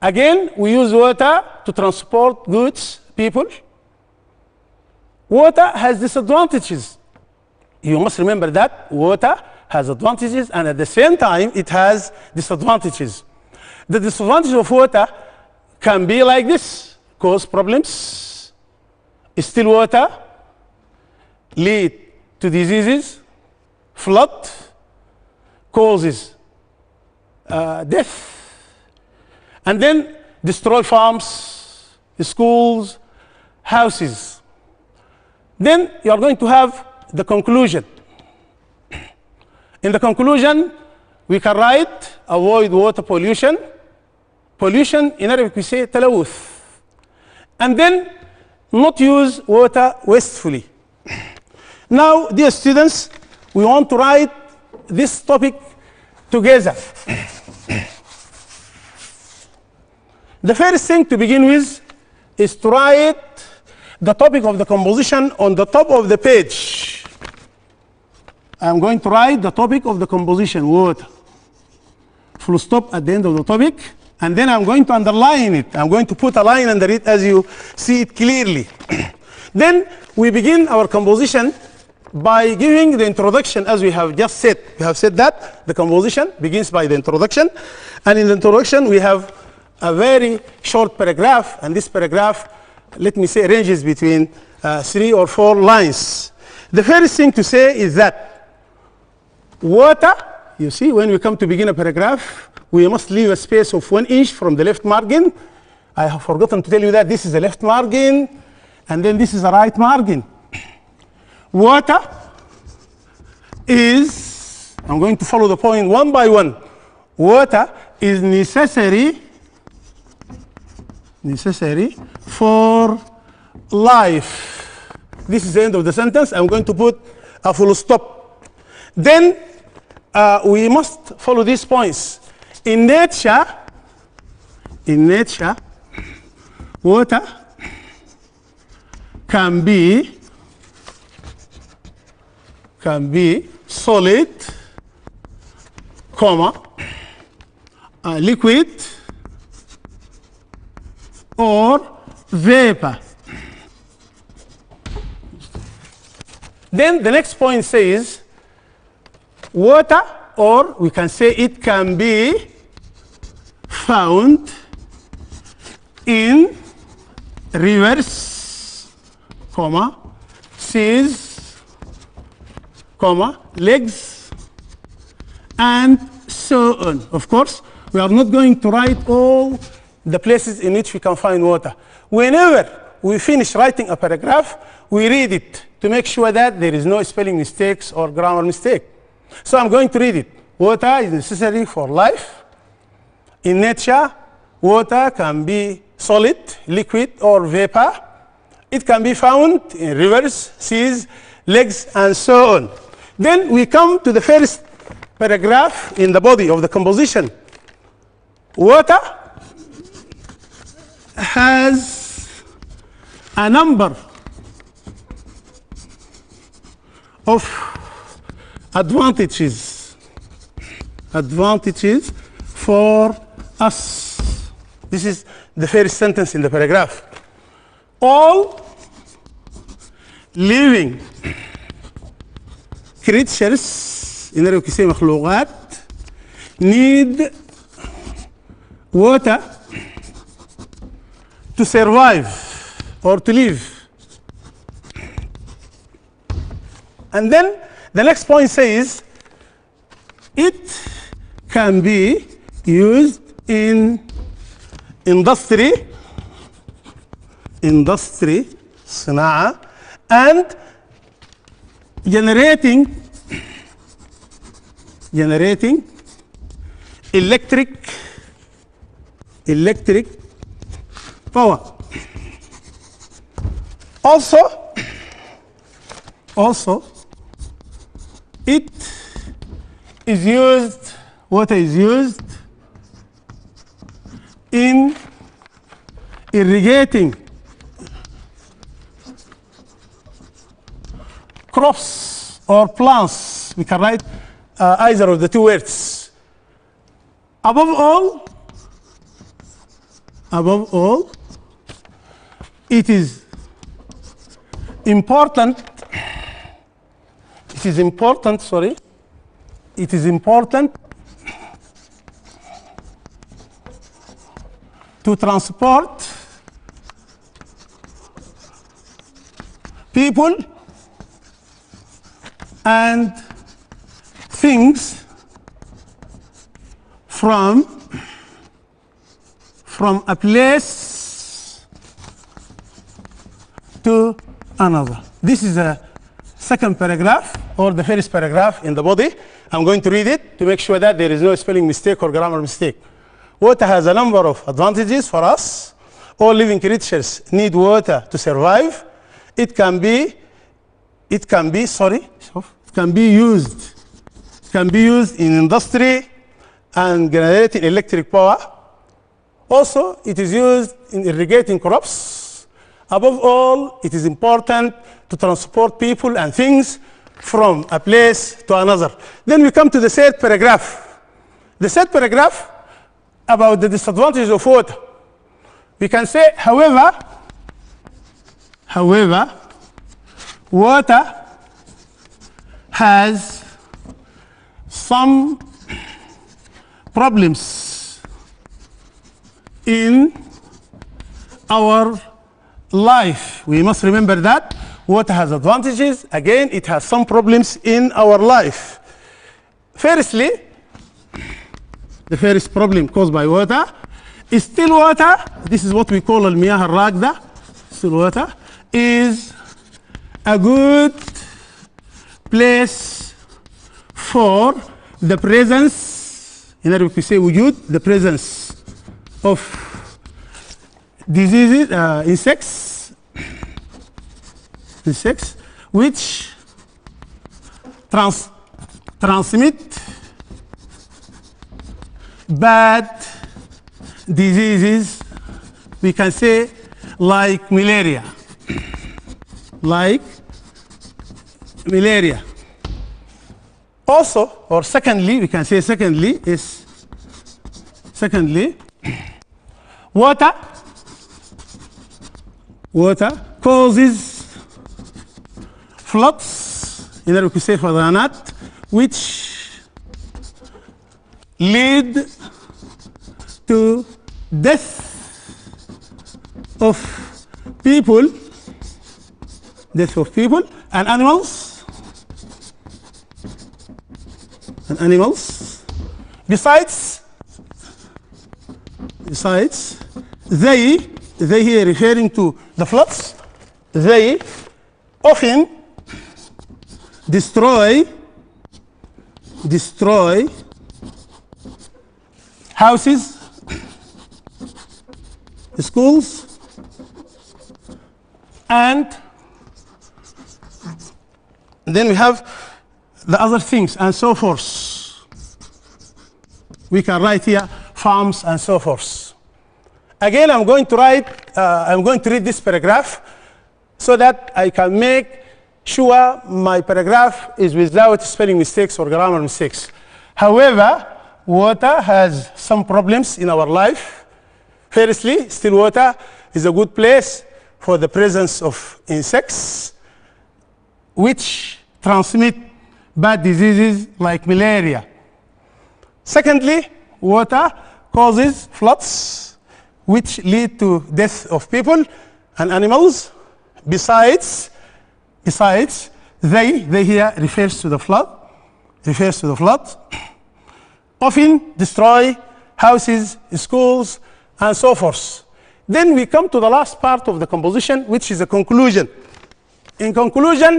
Again, we use water to transport goods, people. Water has disadvantages. You must remember that water has advantages, and at the same time, it has disadvantages. The disadvantage of water can be like this: cause problems, still water, lead to diseases, flood, causes death, and then destroy farms, schools, houses. Then you are going to have the conclusion. In the conclusion, we can write avoid water pollution. Pollution in Arabic we say تلوث. And then not use water wastefully. Now, dear students, we want to write this topic together. The first thing to begin with is to write the topic of the composition on the top of the page. I'm going to write the topic of the composition, water. Full stop at the end of the topic, and then I'm going to underline it. I'm going to put a line under it as you see it clearly. Then we begin our composition by giving the introduction, as we have just said. We have said that the composition begins by the introduction, and in the introduction we have a very short paragraph, and this paragraph, let me say, ranges between 3 or 4 lines. The first thing to say is that water, you see, when we come to begin a paragraph, we must leave a space of 1 inch from the left margin. I have forgotten to tell you that this is the left margin, and then this is the right margin. Water is, I'm going to follow the point one by one. Water is necessary for life. This is the end of the sentence. I'm going to put a full stop. Then we must follow these points. In nature, water can be solid, liquid, or vapor. Then the next point says water, or we can say it can be found in rivers, seas, lakes, and so on. Of course, we are not going to write all the places in which we can find water. Whenever we finish writing a paragraph, we read it to make sure that there is no spelling mistakes or grammar mistake. So I'm going to read it. Water is necessary for life. In nature, water can be solid, liquid, or vapor. It can be found in rivers, seas, lakes, and so on. Then we come to the first paragraph in the body of the composition. Water has a number of advantages for us. This is the first sentence in the paragraph. All living creatures, in Arabic we say مخلوقات, need water to survive or to live. And then the next point says it can be used in industry, صناعة, and generating electric power. Also, it is used, water is used in irrigating crops or plants. We can write either of the two words. Above all, above all, it is important, to transport people and things from a place to another. This is a second paragraph or the first paragraph in the body. I'm going to read it to make sure that there is no spelling mistake or grammar mistake. Water has a number of advantages for us. All living creatures need water to survive. It can be used in industry and generating electric power. Also, it is used in irrigating crops. Above all, it is important to transport people and things from a place to another. Then we come to the third paragraph. The third paragraph about the disadvantages of water. We can say, however, water has some problems in our life. We must remember that water has advantages. Again, it has some problems in our life. Firstly, the first problem caused by water is still water. This is what we call المياه الراكدة. Still water is a good place for the presence, in Arabic we say وجود, the presence of diseases, insects which transmit bad diseases. We can say like malaria. Also, or secondly, we can say water causes floods, in Arabic we say فيضانات, which lead to death of people and animals. Besides, they here referring to the floods, they often destroy houses, schools, and then we have the other things and so forth. We can write here farms and so forth. Again, I'm going to read this paragraph so that I can make sure my paragraph is without spelling mistakes or grammar mistakes. However, water has some problems in our life. Firstly, still water is a good place for the presence of insects which transmit bad diseases like malaria. Secondly, water causes floods which lead to death of people and animals. Besides, they here refers to the flood, often destroy houses, schools, and so forth. Then we come to the last part of the composition, which is a conclusion. In conclusion,